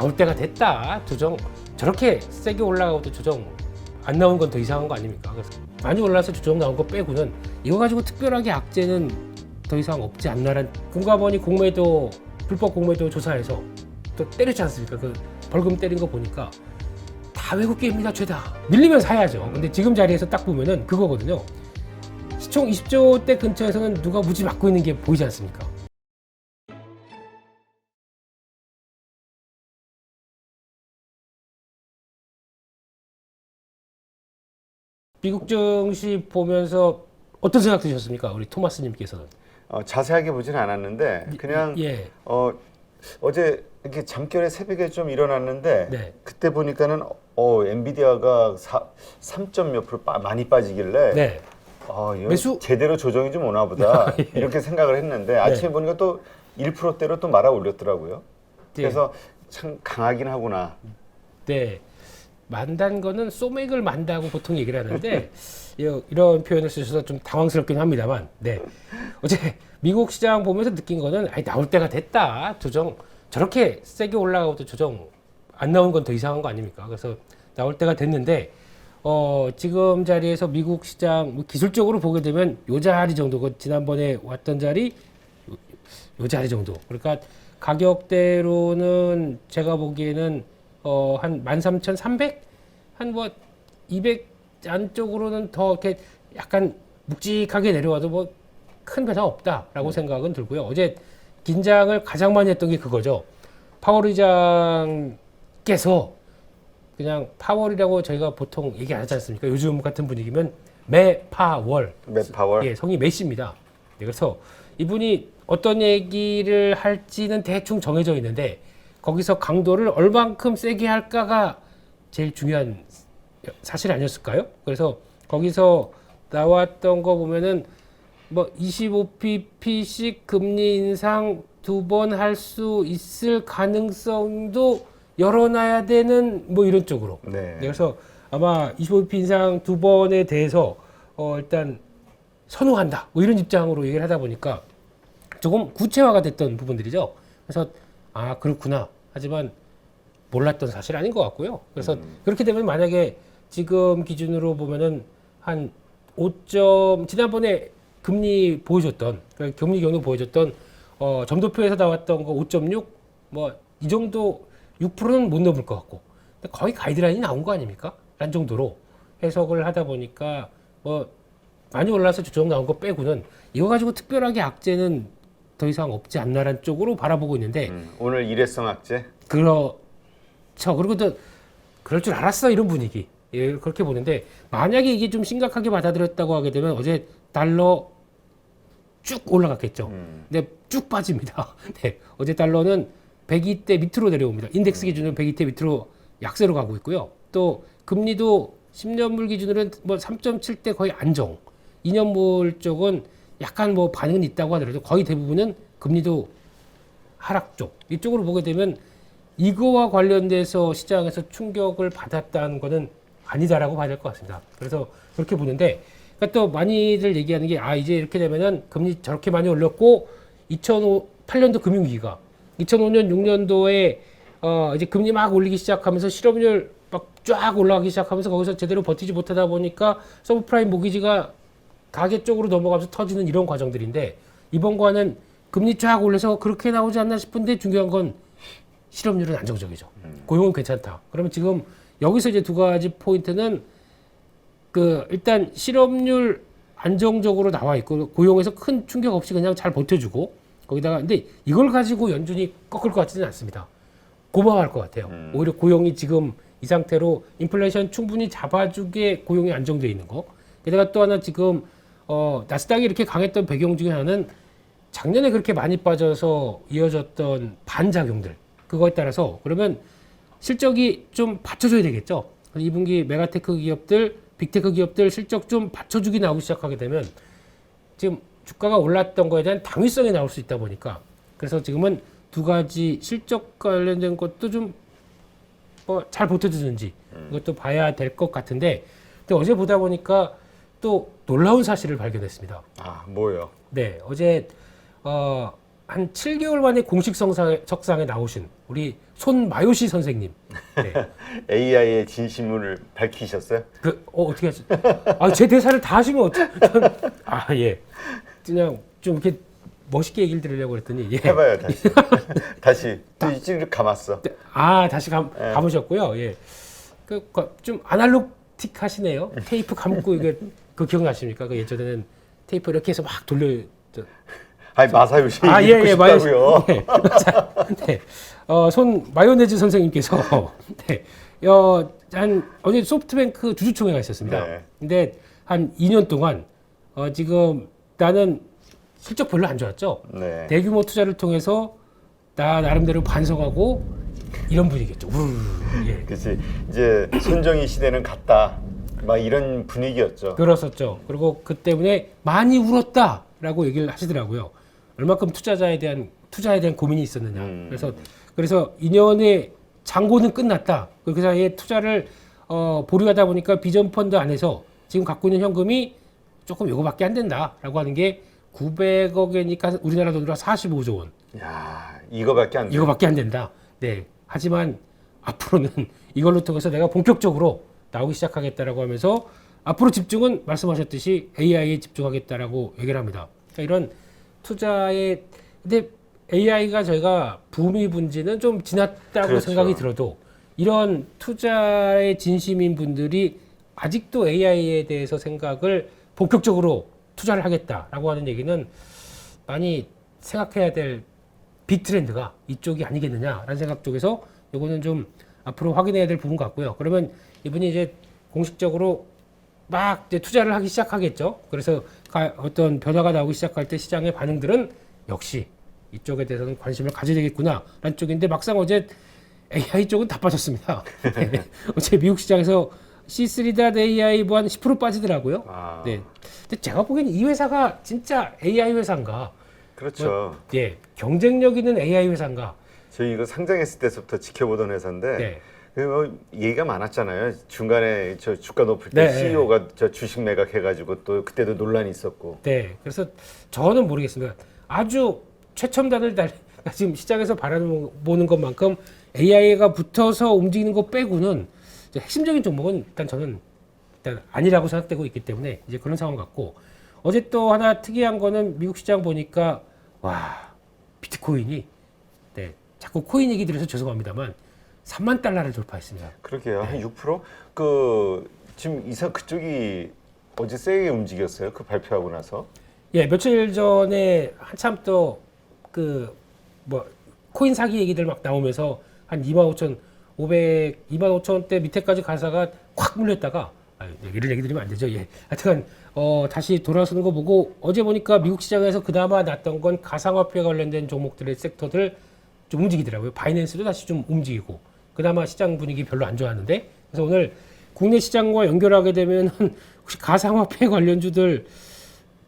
나올 때가 됐다. 조정 저렇게 세게 올라가고도 조정 안 나온 건 더 이상한 거 아닙니까? 그래서 많이 올라서 조정 나온 거 빼고는 이거 가지고 특별하게 악재는 더 이상 없지 않나란. 금감원이 공매도 불법 공매도 조사해서 또 때렸지 않습니까? 그 벌금 때린 거 보니까 다 외국계입니다. 죄다. 밀리면 사야죠. 근데 지금 자리에서 딱 보면은 그거거든요. 시총 20조대 근처에서는 누가 무지 막고 있는 게 보이지 않습니까? 미국 증시 보면서 어떤 생각 드셨습니까? 우리 토마스님께서는. 자세하게 보진 않았는데 그냥 예. 어제 이렇게 잠결에 새벽에 좀 일어났는데 네. 그때 보니까는 엔비디아가 3점 몇 프로 많이 빠지길래 네. 이거 매수? 제대로 조정이 좀 오나 보다 예. 이렇게 생각을 했는데 아침에 보니까 또 1%대로 또 말아 올렸더라고요. 그래서 참 강하긴 하구나. 네. 만단 거는 소맥을 만다고 보통 얘기를 하는데 이런 표현을 쓰셔서 좀 당황스럽긴 합니다만, 네. 어제 미국 시장 보면서 느낀 거는 나올 때가 됐다. 조정 저렇게 세게 올라가고도 조정 안 나온 건 더 이상한 거 아닙니까? 그래서 나올 때가 됐는데 지금 자리에서 미국 시장 뭐 기술적으로 보게 되면 요 자리 정도, 그 지난번에 왔던 자리 요 자리 정도. 그러니까 가격대로는 제가 보기에는 한 13,300? 한 뭐 200 안쪽으로는 더 이렇게 약간 묵직하게 내려와도 뭐 큰 변화 없다라고 생각은 들고요. 어제 긴장을 가장 많이 했던 게 그거죠. 파월 의장께서 그냥 파월이라고 저희가 보통 얘기 안 하지 않습니까? 요즘 같은 분위기면 매파월. 매파월. 예, 성이 메시입니다. 네, 그래서 이분이 어떤 얘기를 할지는 대충 정해져 있는데 거기서 강도를 얼만큼 세게 할까가 제일 중요한 사실 아니었을까요? 그래서 거기서 나왔던 거 보면은 뭐 25pp씩 금리 인상 2번 할 수 있을 가능성도 열어놔야 되는 뭐 이런 쪽으로. 네. 그래서 아마 25pp 인상 2번에 대해서 일단 선호한다. 뭐 이런 입장으로 얘기를 하다 보니까 조금 구체화가 됐던 부분들이죠. 그래서 그렇구나. 하지만 몰랐던 사실 아닌 것 같고요. 그래서 그렇게 되면 만약에 지금 기준으로 보면은 한 5점 지난번에 금리 보여줬던 그러니까 금리 경로 보여줬던 점도표에서 나왔던 거 5.6 뭐 이 정도 6%는 못 넘을 것 같고 근데 거의 가이드라인이 나온 거 아닙니까? 란 정도로 해석을 하다 보니까 뭐 많이 올라서 조정 나온 거 빼고는 이거 가지고 특별하게 악재는 더 이상 없지 않나란 쪽으로 바라보고 있는데 오늘 일회성 악재? 그렇죠. 그리고 또 그럴 줄 알았어 이런 분위기. 예, 그렇게 보는데 만약에 이게 좀 심각하게 받아들였다고 하게 되면 어제 달러 쭉 올라갔겠죠. 근데 쭉 빠집니다. 네, 어제 달러는 102대 밑으로 내려옵니다. 인덱스 기준으로 102대 밑으로 약세로 가고 있고요. 또 금리도 10년물 기준으로는 뭐 3.7대 거의 안정. 2년물 쪽은 약간 뭐 반응은 있다고 하더라도 거의 대부분은 금리도 하락 쪽. 이쪽으로 보게 되면 이거와 관련돼서 시장에서 충격을 받았다는 거는 아니다라고 봐야 될 것 같습니다. 그래서 그렇게 보는데, 그러니까 또 많이들 얘기하는 게, 이제 이렇게 되면은 금리 저렇게 많이 올렸고, 2008년도 금융위기가, 2005년, 6년도에, 이제 금리 막 올리기 시작하면서 실업률 막 쫙 올라가기 시작하면서 거기서 제대로 버티지 못하다 보니까 서브프라임 모기지가 가계 쪽으로 넘어가면서 터지는 이런 과정들인데, 이번과는 금리 쫙 올려서 그렇게 나오지 않나 싶은데 중요한 건 실업률은 안정적이죠. 고용은 괜찮다. 그러면 지금 여기서 이제 두 가지 포인트는 일단 실업률 안정적으로 나와 있고 고용에서 큰 충격 없이 그냥 잘 버텨주고 거기다가 근데 이걸 가지고 연준이 꺾을 것 같지는 않습니다. 고마워할 것 같아요. 오히려 고용이 지금 이 상태로 인플레이션 충분히 잡아주게 고용이 안정되어 있는 거. 게다가 또 하나 지금 나스닥이 이렇게 강했던 배경 중에 하나는 작년에 그렇게 많이 빠져서 이어졌던 반작용들 그거에 따라서 그러면 실적이 좀 받쳐줘야 되겠죠. 2분기 메가테크 기업들, 빅테크 기업들 실적 좀 받쳐주기 나오기 시작하게 되면 지금 주가가 올랐던 거에 대한 당위성이 나올 수 있다 보니까 그래서 지금은 두 가지 실적 관련된 것도 좀 뭐 잘 버텨주는지 이것도 봐야 될 것 같은데 근데 어제 보다 보니까 또 놀라운 사실을 발견했습니다. 뭐요? 네, 어제 한 7개월 만에 공식 석상에 나오신 우리 손마요시 선생님. 네. AI의 진심을 밝히셨어요? 어떻게 하지? 제 대사를 다 하시면 예. 그냥 좀 이렇게 멋있게 얘기를 드리려고 그랬더니 예. 해봐요 다시. 다시 찌르 감았어. 다시 감으셨고요. 예. 좀 아날로틱 하시네요. 테이프 감고 이게 그 기억나십니까? 그 예전에는 테이프 이렇게 해서 막 돌려. 아니 마사요시 예, 읽고 예, 싶다고요. 예, 네. 손 마요네즈 선생님께서 네. 어제 소프트뱅크 주주총회가 있었습니다. 네. 근데 한 2년 동안 지금 나는 실적 별로 안 좋았죠. 네. 대규모 투자를 통해서 나 나름대로 반성하고 이런 분위기였죠. 예. 그렇지. 이제 손정희 시대는 갔다. 막 이런 분위기였죠. 그렇었죠. 그리고 그 때문에 많이 울었다라고 얘기를 하시더라고요. 얼마큼 투자에 대한 고민이 있었느냐. 그래서 2년의 장고는 끝났다. 그 사이에 투자를 보류하다 보니까 비전 펀드 안에서 지금 갖고 있는 현금이 조금 요거밖에 안 된다라고 하는 게 900억이니까 우리나라 돈으로 45조 원. 야, 이거밖에 안 돼. 이거밖에 안 된다. 네. 하지만 앞으로는 이걸로 통해서 내가 본격적으로 나오기 시작하겠다라고 하면서 앞으로 집중은 말씀하셨듯이 AI에 집중하겠다라고 얘기를 합니다. 그러니까 이런 투자에 근데 AI가 저희가 붐이 분지는 좀 지났다고 그렇죠. 생각이 들어도 이런 투자에 진심인 분들이 아직도 AI에 대해서 생각을 본격적으로 투자를 하겠다라고 하는 얘기는 많이 생각해야 될 빅 트렌드가 이쪽이 아니겠느냐라는 생각 쪽에서 이거는 좀 앞으로 확인해야 될 부분 같고요. 그러면 이분이 이제 공식적으로 막 이제 투자를 하기 시작하겠죠. 그래서 어떤 변화가 나오기 시작할 때 시장의 반응들은 역시 이쪽에 대해서는 관심을 가져야 되겠구나라는 쪽인데 막상 어제 AI 쪽은 다 빠졌습니다. 네. 어제 미국 시장에서 C3.AI 뭐 한 10% 빠지더라고요. 네. 근데 제가 보기엔 이 회사가 진짜 AI 회사인가? 그렇죠. 예, 경쟁력 있는 AI 회사인가? 저희 이거 상장했을 때부터 지켜보던 회사인데 네. 얘기가 많았잖아요. 중간에 저 주가 높을 때 네. CEO가 저 주식 매각해가지고 또 그때도 논란이 있었고. 네, 그래서 저는 모르겠습니다. 아주 최첨단을 지금 시장에서 바라보는 것만큼 AI가 붙어서 움직이는 것 빼고는 핵심적인 종목은 저는 아니라고 생각되고 있기 때문에 이제 그런 상황 같고 어제 또 하나 특이한 거는 미국 시장 보니까 비트코인이 자꾸 코인 얘기 드려서 죄송합니다만 3만 달러를 돌파했습니다. 그러게요. 한 6%? 그 지금 그쪽이 어제 세게 움직였어요. 그 발표하고 나서. 예, 며칠 전에 한참 또 코인 사기 얘기들 막 나오면서 한 25,500대 밑에까지 가사가 확 물렸다가 이런 얘기 드리면 안 되죠. 예. 하여튼 다시 돌아서는 거 보고 어제 보니까 미국 시장에서 그나마 났던 건 가상화폐 관련된 종목들의 섹터들 좀 움직이더라고요. 바이낸스도 다시 좀 움직이고 그나마 시장 분위기 별로 안 좋았는데 그래서 오늘 국내 시장과 연결하게 되면 혹시 가상화폐 관련주들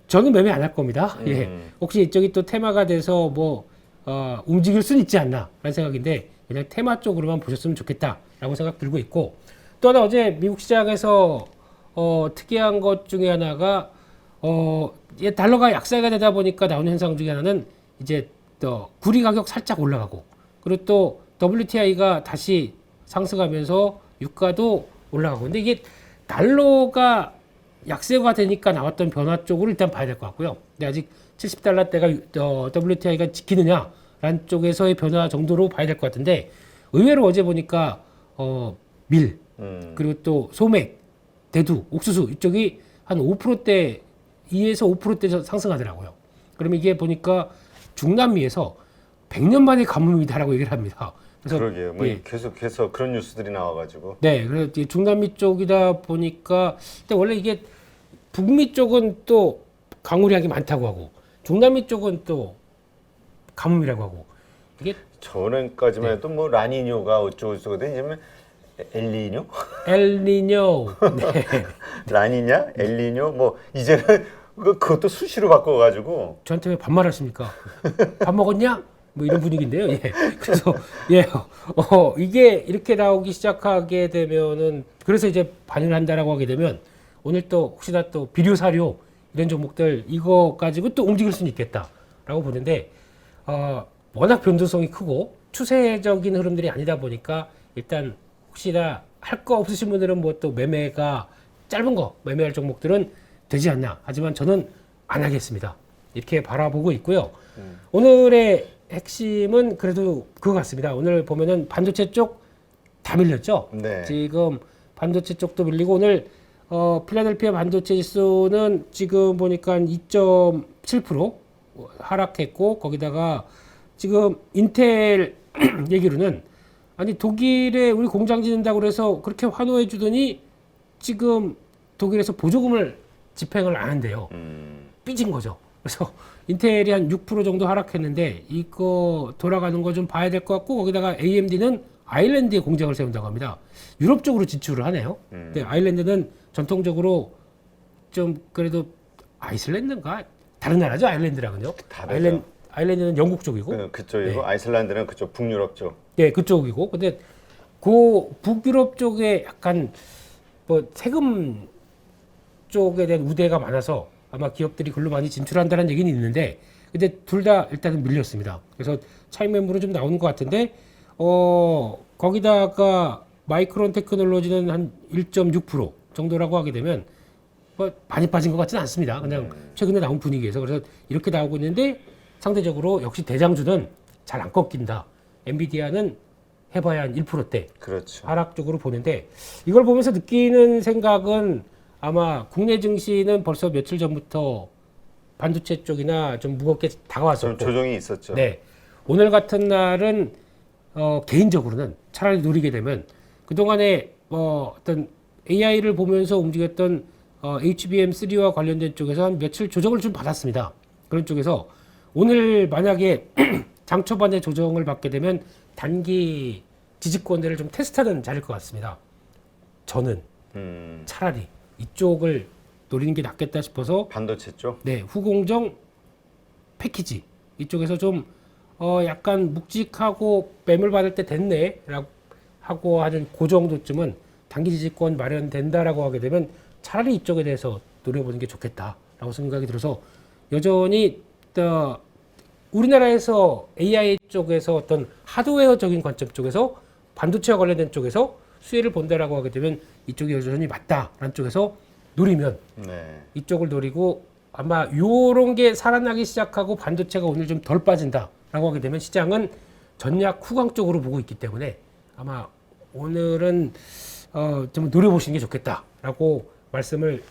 저는 매매 안 할 겁니다. 예. 혹시 이쪽이 또 테마가 돼서 움직일 수는 있지 않나라는 생각인데 그냥 테마 쪽으로만 보셨으면 좋겠다라고 생각 들고 있고 또 하나 어제 미국 시장에서 특이한 것 중에 하나가 달러가 약세가 되다 보니까 나오는 현상 중에 하나는 이제 또 구리 가격 살짝 올라가고 그리고 또 WTI가 다시 상승하면서 유가도 올라가고 근데 이게 달러가 약세가 되니까 나왔던 변화 쪽으로 일단 봐야 될 것 같고요. 근데 아직 70달러대가 WTI가 지키느냐라는 쪽에서의 변화 정도로 봐야 될 것 같은데 의외로 어제 보니까 밀 그리고 또 소맥, 대두, 옥수수 이쪽이 한 5%대 2에서 5%대 상승하더라고요. 그러면 이게 보니까 중남미에서 100년 만의 가뭄이다라고 얘기를 합니다. 그래서 그러게요. 계속해서 그런 뉴스들이 나와가지고. 네, 그래서 중남미 쪽이다 보니까 근데 원래 이게 북미 쪽은 또 강우량이 많다고 하고 중남미 쪽은 또 가뭄이라고 하고 이게 전에까지만 해도 뭐 라니뇨가 어쩌고저쩌고 되냐면 엘니뇨? 엘니뇨, 네. 라니냐? 엘니뇨? 뭐 이제는 그것도 수시로 바꿔가지고 저한테 왜 반말하십니까? 밥 먹었냐? 뭐 이런 분위기인데요. 예. 그래서 이게 이렇게 나오기 시작하게 되면은 그래서 이제 반응을 한다라고 하게 되면 오늘 또 혹시나 또 비료 사료 이런 종목들 이거 가지고 또 움직일 수는 있겠다라고 보는데 워낙 변동성이 크고 추세적인 흐름들이 아니다 보니까 일단 혹시나 할 거 없으신 분들은 뭐 또 매매가 짧은 거 매매할 종목들은 되지 않나. 하지만 저는 안 하겠습니다. 이렇게 바라보고 있고요. 오늘의 핵심은 그래도 그거 같습니다. 오늘 보면은 반도체 쪽 다 밀렸죠. 네. 지금 반도체 쪽도 밀리고 오늘 필라델피아 반도체 지수는 지금 보니까 2.7% 하락했고 거기다가 지금 인텔 얘기로는 아니 독일에 우리 공장 짓는다고 그래서 그렇게 환호해 주더니 지금 독일에서 보조금을 집행을 안 한대요. 삐진 거죠. 그래서 인텔이 한 6% 정도 하락했는데 이거 돌아가는 거 좀 봐야 될 것 같고 거기다가 AMD는 아일랜드에 공장을 세운다고 합니다. 유럽 쪽으로 진출을 하네요. 근데 아일랜드는 전통적으로 좀 그래도 아이슬란드인가 다른 나라죠 아일랜드랑은요. 아일랜드는 영국 쪽이고 그쪽이고 네. 아이슬란드는 그쪽 북유럽 쪽. 네, 그쪽이고. 근데 그 북유럽 쪽에 약간 뭐 세금 쪽에 대한 우대가 많아서 아마 기업들이 글로 많이 진출한다는 얘기는 있는데 근데 둘 다 일단은 밀렸습니다. 그래서 차익 매물은 좀 나오는 것 같은데 거기다가 마이크론 테크놀로지는 한 1.6% 정도라고 하게 되면 뭐 많이 빠진 것 같지는 않습니다. 그냥 최근에 나온 분위기에서 그래서 이렇게 나오고 있는데 상대적으로 역시 대장주는 잘 안 꺾인다. 엔비디아는 해봐야 한 1%대 그렇죠. 하락 쪽으로 보는데 이걸 보면서 느끼는 생각은 아마 국내 증시는 벌써 며칠 전부터 반도체 쪽이나 좀 무겁게 다가왔었고 좀 조정이 있었죠. 네. 오늘 같은 날은 개인적으로는 차라리 노리게 되면 그동안에 어떤 AI를 보면서 움직였던 HBM3와 관련된 쪽에서 한 며칠 조정을 좀 받았습니다. 그런 쪽에서 오늘 만약에 장 초반에 조정을 받게 되면 단기 지지권들을 좀 테스트하는 자리일 것 같습니다. 저는 차라리 이쪽을 노리는 게 낫겠다 싶어서 반도체 쪽. 네, 후공정 패키지 이쪽에서 좀 약간 묵직하고 매물 받을 때 됐네라고 하고 하는 그 정도쯤은 단기 지지권 마련된다라고 하게 되면 차라리 이쪽에 대해서 노려보는 게 좋겠다라고 생각이 들어서 여전히 우리나라에서 AI 쪽에서 어떤 하드웨어적인 관점 쪽에서 반도체와 관련된 쪽에서 수혜를 본다라고 하게 되면 이쪽이 여전히 맞다라는 쪽에서 노리면 네. 이쪽을 노리고 아마 요런 게 살아나기 시작하고 반도체가 오늘 좀 덜 빠진다라고 하게 되면 시장은 전략 후광 쪽으로 보고 있기 때문에 아마 오늘은 좀 노려보시는 게 좋겠다라고 말씀을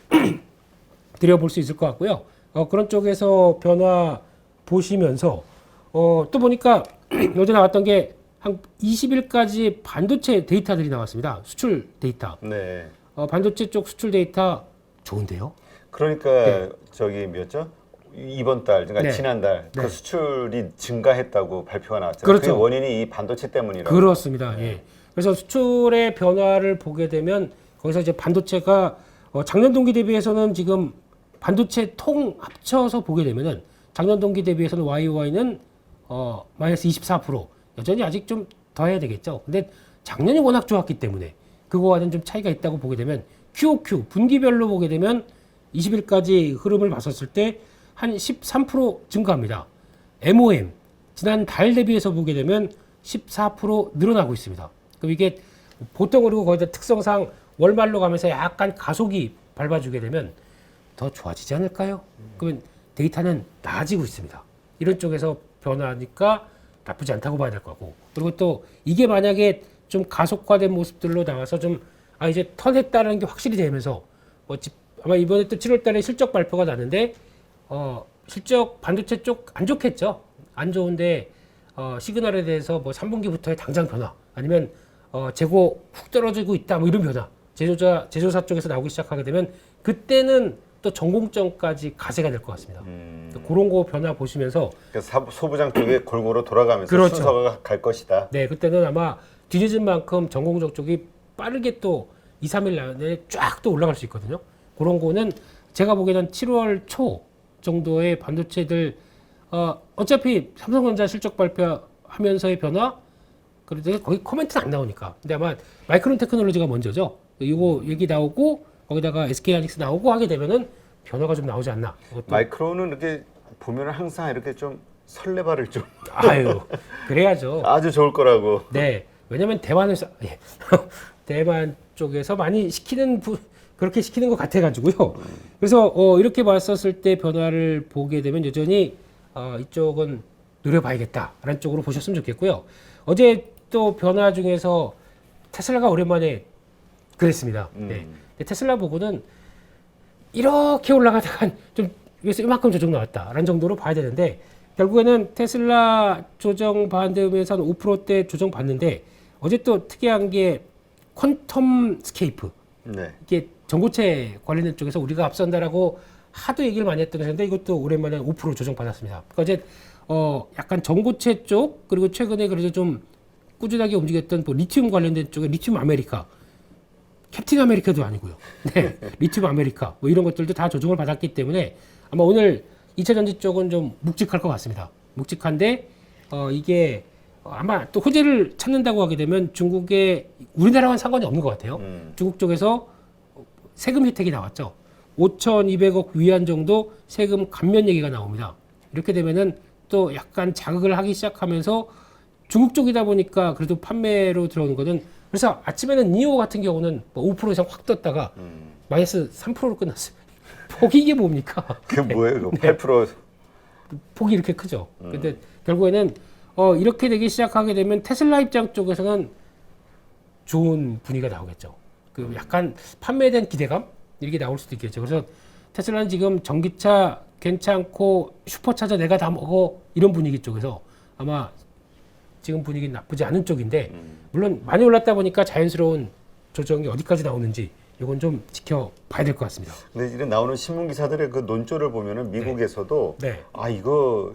드려볼 수 있을 것 같고요. 그런 쪽에서 변화 보시면서 또 보니까 어제 나왔던 게 한 20일까지 반도체 데이터들이 나왔습니다. 수출 데이터. 네. 반도체 쪽 수출 데이터 좋은데요? 그러니까 네. 저기 뭐였죠? 이번 달, 그러니까 네. 지난달 네. 그 수출이 증가했다고 발표가 나왔잖아요. 그렇죠. 그 원인이 이 반도체 때문이라고. 그렇습니다. 예. 그래서 수출의 변화를 보게 되면 거기서 이제 반도체가 작년 동기 대비해서는 지금 반도체 통 합쳐서 보게 되면은 작년 동기 대비해서는 YOY는 마이너스 24%. 여전히 아직 좀 더 해야 되겠죠. 근데 작년이 워낙 좋았기 때문에 그거와는 좀 차이가 있다고 보게 되면 QOQ 분기별로 보게 되면 20일까지 흐름을 봤었을 때 한 13% 증가합니다. MOM 지난 달 대비해서 보게 되면 14% 늘어나고 있습니다. 그럼 이게 보통 그리고 거기다 특성상 월말로 가면서 약간 가속이 밟아주게 되면 더 좋아지지 않을까요? 그러면 데이터는 나아지고 있습니다. 이런 쪽에서 변화하니까 나쁘지 않다고 봐야 될 거고. 그리고 또 이게 만약에 좀 가속화된 모습들로 나와서 좀 이제 턴했다는 게 확실히 되면서 아마 이번에 또 7월 달에 실적 발표가 나는데 실적 반도체 쪽 안 좋겠죠. 안 좋은데 시그널에 대해서 뭐 3분기부터의 당장 변화 아니면 재고 훅 떨어지고 있다 뭐 이런 변화 제조사 쪽에서 나오기 시작하게 되면 그때는 또 전공정까지 가세가 될 것 같습니다. 그런 거 변화 보시면서 그러니까 소부장 쪽에 골고루 돌아가면서 그렇죠. 순서가 갈 것이다. 네, 그때는 아마 뒤늦은 만큼 전공정 쪽이 빠르게 또 2, 3일 안에 쫙 또 올라갈 수 있거든요. 그런 거는 제가 보기에는 7월 초 정도의 반도체들 어차피 삼성전자 실적 발표하면서의 변화 그래도 거기 코멘트는 안 나오니까. 근데 아마 마이크론 테크놀로지가 먼저죠. 이거 얘기 나오고 거기다가 SK하이닉스 나오고 하게 되면은 변화가 좀 나오지 않나. 마이크론은 이렇게 보면은 항상 이렇게 좀 설레발을 좀 아유, 그래야죠. 아주 좋을 거라고. 네, 왜냐면 대만에서 대만 쪽에서 많이 그렇게 시키는 것 같아가지고요. 그래서 이렇게 봤었을 때 변화를 보게 되면 여전히 이쪽은 노려봐야겠다라는 쪽으로 보셨으면 좋겠고요. 어제 또 변화 중에서 테슬라가 오랜만에 그랬습니다. 네. 근데 테슬라 보고는 이렇게 올라가다가 좀 여기서 이만큼 조정 나왔다라는 정도로 봐야 되는데 결국에는 테슬라 조정 받으면서 한 5%대 조정 받는데 어제 또 특이한 게 퀀텀 스케이프 네. 이게 전고체 관련된 쪽에서 우리가 앞선다라고 하도 얘기를 많이 했던 것인데 이것도 오랜만에 5% 조정 받았습니다. 그러니까 어제 약간 전고체 쪽 그리고 최근에 그래도 좀 꾸준하게 움직였던 뭐 리튬 관련된 쪽에 리튬 아메리카 캡틴 아메리카도 아니고요. 네, 리튬 아메리카 뭐 이런 것들도 다 조정을 받았기 때문에 아마 오늘 2차 전지 쪽은 좀 묵직할 것 같습니다. 묵직한데 이게 아마 또 호재를 찾는다고 하게 되면 중국의 우리나라와는 상관이 없는 것 같아요. 중국 쪽에서 세금 혜택이 나왔죠. 5,200억 위안 정도 세금 감면 얘기가 나옵니다. 이렇게 되면은 또 약간 자극을 하기 시작하면서 중국 쪽이다 보니까 그래도 판매로 들어오는 거는 그래서 아침에는 니오 같은 경우는 뭐 5% 이상 확 떴다가 마이너스 3%로 끝났어요. 폭이 이게 뭡니까? 그게 뭐예요? 그 8%. 폭이 이렇게 크죠. 근데 결국에는 이렇게 되기 시작하게 되면 테슬라 입장 쪽에서는 좋은 분위기가 나오겠죠. 그 약간 판매에 대한 기대감 이렇게 나올 수도 있겠죠. 그래서 테슬라는 지금 전기차 괜찮고 슈퍼차저 내가 다 먹어 이런 분위기 쪽에서 아마 지금 분위기 나쁘지 않은 쪽인데 물론 많이 올랐다 보니까 자연스러운 조정이 어디까지 나오는지 이건 좀 지켜봐야 될 것 같습니다. 근데 이런 나오는 신문 기사들의 그 논조를 보면은 미국에서도 네. 아 이거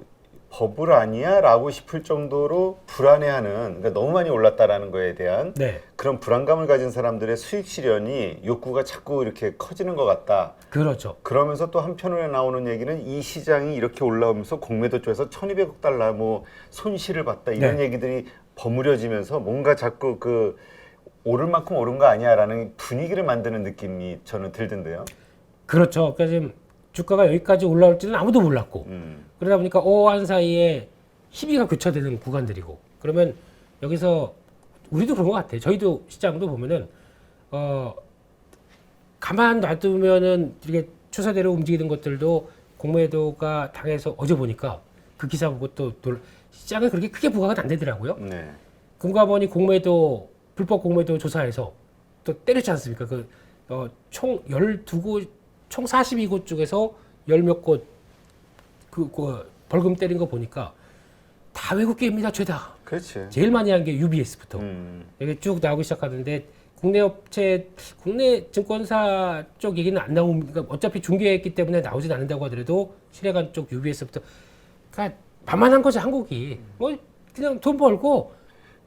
버블 아니야라고 싶을 정도로 불안해하는 그러니까 너무 많이 올랐다라는 거에 대한 네. 그런 불안감을 가진 사람들의 수익 실현이 욕구가 자꾸 이렇게 커지는 것 같다. 그렇죠. 그러면서 또 한편으로 나오는 얘기는 이 시장이 이렇게 올라오면서 공매도 쪽에서 1,200억 달러 뭐 손실을 봤다 이런 네. 얘기들이 버무려지면서 뭔가 자꾸 그 오를 만큼 오른 거 아니야라는 분위기를 만드는 느낌이 저는 들던데요. 그렇죠. 그러니까 지금 주가가 여기까지 올라올지는 아무도 몰랐고 그러다 보니까 오한 사이에 희비가 교차되는 구간들이고 그러면 여기서 우리도 그런 것 같아요. 저희도 시장도 보면은 가만 놔두면은 이렇게 추세대로 움직이는 것들도 공매도가 당해서 어제 보니까 그 기사 보고 또 시장에 그렇게 크게 부과가 안 되더라고요. 네. 금감원이 공매도 불법 공매도 조사해서 또 때렸지 않습니까? 총 12곳, 총 42곳 중에서 열 몇 곳 벌금 때린 거 보니까 다 외국계입니다, 죄다. 그렇지. 제일 많이 한 게 UBS부터. 여기 쭉 나오기 시작하는데 국내 업체, 국내 증권사 쪽 얘기는 안 나오니까 어차피 중개했기 때문에 나오진 않는다고 하더라도 실외관 쪽 UBS부터. 그러니까 만만한 거죠, 한국이. 뭐 그냥 돈 벌고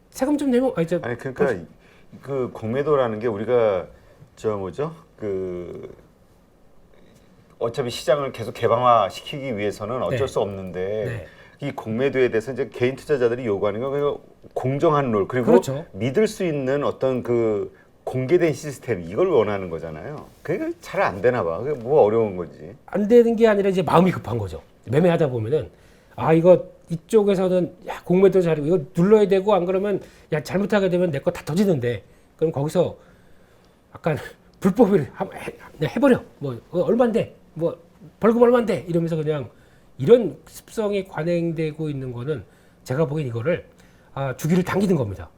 세금 좀 내면 아니 그러니까 그 공매도라는 게 우리가 어차피 시장을 계속 개방화시키기 위해서는 어쩔 네. 수 없는데 네. 이 공매도에 대해서 이제 개인 투자자들이 요구하는 건 그냥 공정한 룰 그리고 그렇죠. 믿을 수 있는 어떤 그 공개된 시스템 이걸 원하는 거잖아요. 그게 잘 안 되나 봐. 그게 뭐 어려운 거지. 안 되는 게 아니라 이제 마음이 급한 거죠. 매매하다 보면은 이거 이쪽에서는 야 공매도 자리고 이거 눌러야 되고 안 그러면 야 잘못하게 되면 내 거 다 터지는데 그럼 거기서 약간 불법을 해버려 뭐 얼마인데 뭐 벌금 얼마인데 이러면서 그냥 이런 습성이 관행되고 있는 거는 제가 보기엔 이거를 주기를 당기는 겁니다.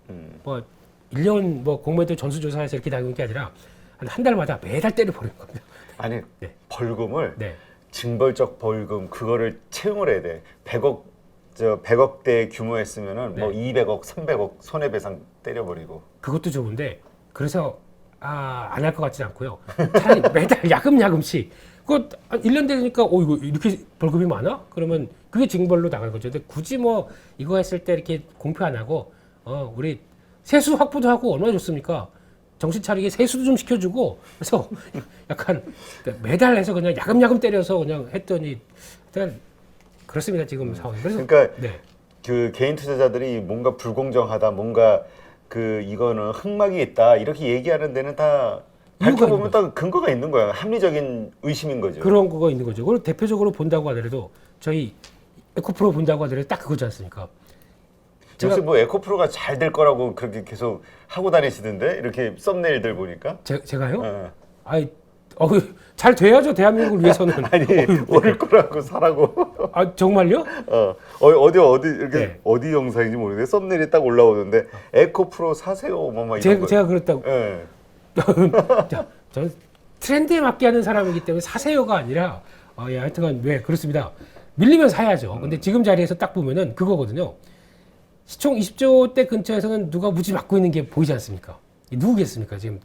뭐 1년 뭐 공매도 전수조사에서 이렇게 당기는 게 아니라 한 달마다 매달 때려버리는 겁니다. 아니 네. 벌금을 네. 징벌적 벌금 그거를 채용을 해야 돼. 100억대 규모였으면은 뭐 200억, 300억 손해배상 때려버리고. 그것도 좋은데 그래서 안 할 것 같지는 않고요. 차라리 매달 야금야금씩 그거 1년 되니까 이거 이렇게 벌금이 많아? 그러면 그게 징벌로 나갈 거죠. 근데 굳이 뭐 이거 했을 때 이렇게 공표 안 하고 우리 세수 확보도 하고 얼마나 좋습니까? 정신 차리게 세수도 좀 시켜주고 그래서 약간 매달 해서 그냥 야금야금 때려서 그냥 했더니 일단 그렇습니다 지금 상황이. 그래서 그러니까 네. 그 개인 투자자들이 뭔가 불공정하다, 뭔가 그 이거는 흑막이 있다 이렇게 얘기하는 데는 다 밝혀보면 딱 근거가 있는 거야. 합리적인 의심인 거죠. 그런 거가 있는 거죠. 그걸 대표적으로 본다고 하더라도 저희 에코프로 본다고 하더라도 딱 그거지 않습니까? 제가 요새 뭐 에코프로가 잘 될 거라고 그렇게 계속 하고 다니시던데 이렇게 썸네일들 보니까. 제가요? 어. 아이 잘 돼야죠 대한민국을 위해서는. 아니 올 거라고 사라고. 아 정말요? 어디 이렇게 네. 어디 영상인지 모르겠는데 썸네일이 딱 올라오는데 에코프로 사세요 뭐 이런 거. 제가 그랬다고. 예. 자, 저는 트렌드에 맞게 하는 사람이기 때문에 사세요가 아니라 예, 하여튼간 왜 그렇습니다. 밀리면 사야죠. 근데 지금 자리에서 딱 보면은 그거거든요. 시총 20조 대 근처에서는 누가 무지 막고 있는 게 보이지 않습니까? 누구겠습니까? 지금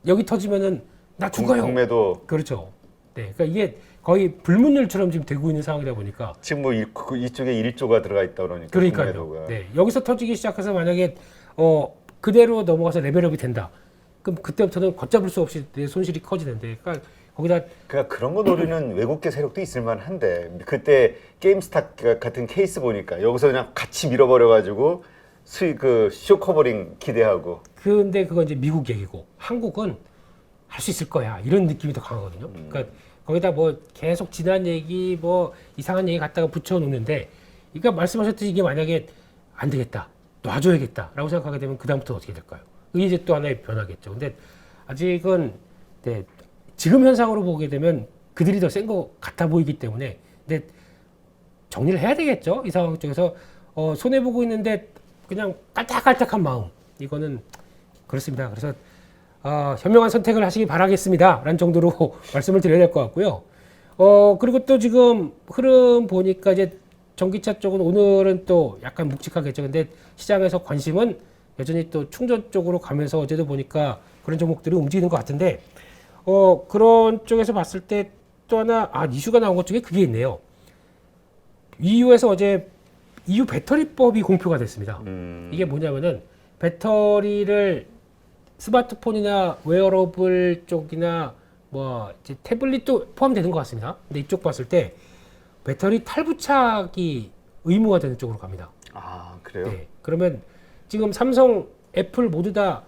여기 터지면은 나 죽어요. 국매도 그렇죠. 네, 그러니까 이게 거의 불문율처럼 지금 되고 있는 상황이다 보니까. 지금 뭐 이쪽에 1조가 들어가 있다 그러니까. 그러니까요. 국매도가. 네, 여기서 터지기 시작해서 만약에 그대로 넘어가서 레벨업이 된다. 그럼 그때부터는 걷잡을 수 없이 내 손실이 커지는데, 그러니까 거기다 그러니까 그런 거 노리는 외국계 세력도 있을 만한데 그때 게임스타 같은 케이스 보니까 여기서 그냥 같이 밀어버려가지고 수익 쇼 커버링 기대하고. 근데 그건 이제 미국 얘기고 한국은 할 수 있을 거야 이런 느낌이 더 강하거든요. 그러니까 거기다 뭐 계속 지난 얘기 뭐 이상한 얘기 갖다가 붙여놓는데, 그러니까 말씀하셨듯이 이게 만약에 안 되겠다 놔줘야겠다라고 생각하게 되면 그 다음부터 어떻게 될까요? 이게 이제 또 하나의 변화겠죠. 근데 아직은 네, 지금 현상으로 보게 되면 그들이 더 센 것 같아 보이기 때문에 근데 정리를 해야 되겠죠. 이 상황 쪽에서 손해 보고 있는데 그냥 깔딱깔딱한 마음, 이거는 그렇습니다. 그래서 현명한 선택을 하시기 바라겠습니다 라는 정도로 말씀을 드려야 될 것 같고요. 그리고 또 지금 흐름 보니까 이제 전기차 쪽은 오늘은 또 약간 묵직하겠죠. 근데 시장에서 관심은 여전히 또 충전 쪽으로 가면서 어제도 보니까 그런 종목들이 움직이는 것 같은데, 그런 쪽에서 봤을 때 또 하나 이슈가 나온 것 중에 그게 있네요. EU에서 어제 EU 배터리법이 공표가 됐습니다. 이게 뭐냐면은 배터리를 스마트폰이나 웨어러블 쪽이나 뭐 이제 태블릿도 포함되는 것 같습니다. 근데 이쪽 봤을 때 배터리 탈부착이 의무화 되는 쪽으로 갑니다. 아 그래요? 네. 그러면 지금 삼성, 애플 모두 다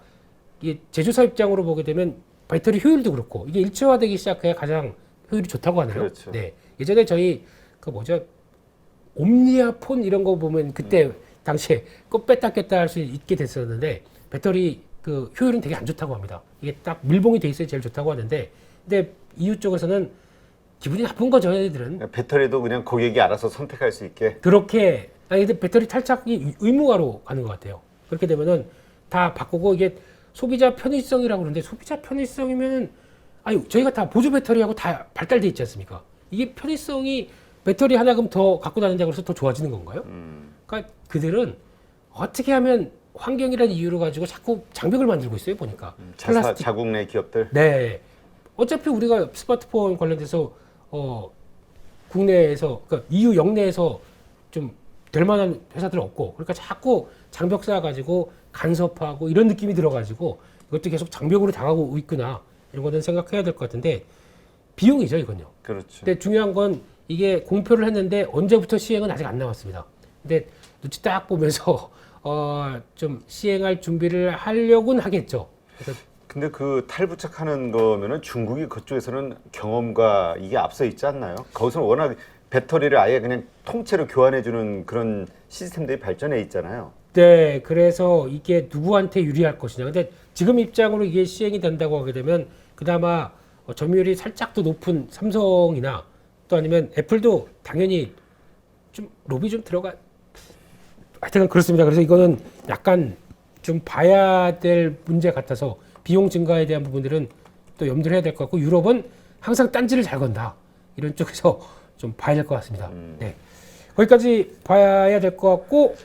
이게 제조사 입장으로 보게 되면 배터리 효율도 그렇고 이게 일체화되기 시작해야 가장 효율이 좋다고 하네요. 그렇죠. 네. 예전에 저희 그 뭐죠? 옴니아 폰 이런 거 보면 그때 당시에 꼭 뺐다 꼈다 할 수 있게 됐었는데 배터리 그 효율은 되게 안 좋다고 합니다. 이게 딱 밀봉이 돼 있어야 제일 좋다고 하는데, 근데 EU 쪽에서는 기분이 나쁜 거죠, 얘들은. 배터리도 그냥 고객이 알아서 선택할 수 있게. 그렇게 근데 배터리 탈착이 의무화로 가는 것 같아요. 그렇게 되면은 다 바꾸고 이게 소비자 편의성이라고 그러는데, 소비자 편의성이면은 저희가 다 보조 배터리하고 다 발달돼 있지 않습니까? 이게 편의성이 배터리 하나금 더 갖고 다닌다고 해서 더 좋아지는 건가요? 그러니까 그들은 어떻게 하면 환경이라는 이유로 가지고 자꾸 장벽을 만들고 있어요, 보니까. 자국 내 기업들. 네. 어차피 우리가 스마트폰 관련돼서 국내에서, 그러니까 EU 영내에서 좀 될 만한 회사들 없고, 그러니까 자꾸 장벽 쌓아가지고 간섭하고 이런 느낌이 들어가지고 이것도 계속 장벽으로 다가오고 있구나, 이런 거는 생각해야 될 것 같은데, 비용이죠, 이건요. 그렇죠. 근데 중요한 건 이게 공표를 했는데 언제부터 시행은 아직 안 나왔습니다. 근데 눈치 딱 보면서 좀 시행할 준비를 하려고는 하겠죠. 그래서 근데 그 탈부착하는 거면은 중국이 그쪽에서는 경험과 이게 앞서 있지 않나요? 거기서는 워낙 배터리를 아예 그냥 통째로 교환해주는 그런 시스템들이 발전해 있잖아요. 네, 그래서 이게 누구한테 유리할 것이냐. 근데 지금 입장으로 이게 시행이 된다고 하게 되면 그나마 점유율이 살짝 더 높은 삼성이나 또 아니면 애플도 당연히 좀 로비 좀 들어가. 하여튼 그렇습니다. 그래서 이거는 약간 좀 봐야 될 문제 같아서 비용 증가에 대한 부분들은 또 염두를 해야 될 것 같고, 유럽은 항상 딴지를 잘 건다, 이런 쪽에서 좀 봐야 될 것 같습니다. 네, 거기까지 봐야 될 것 같고,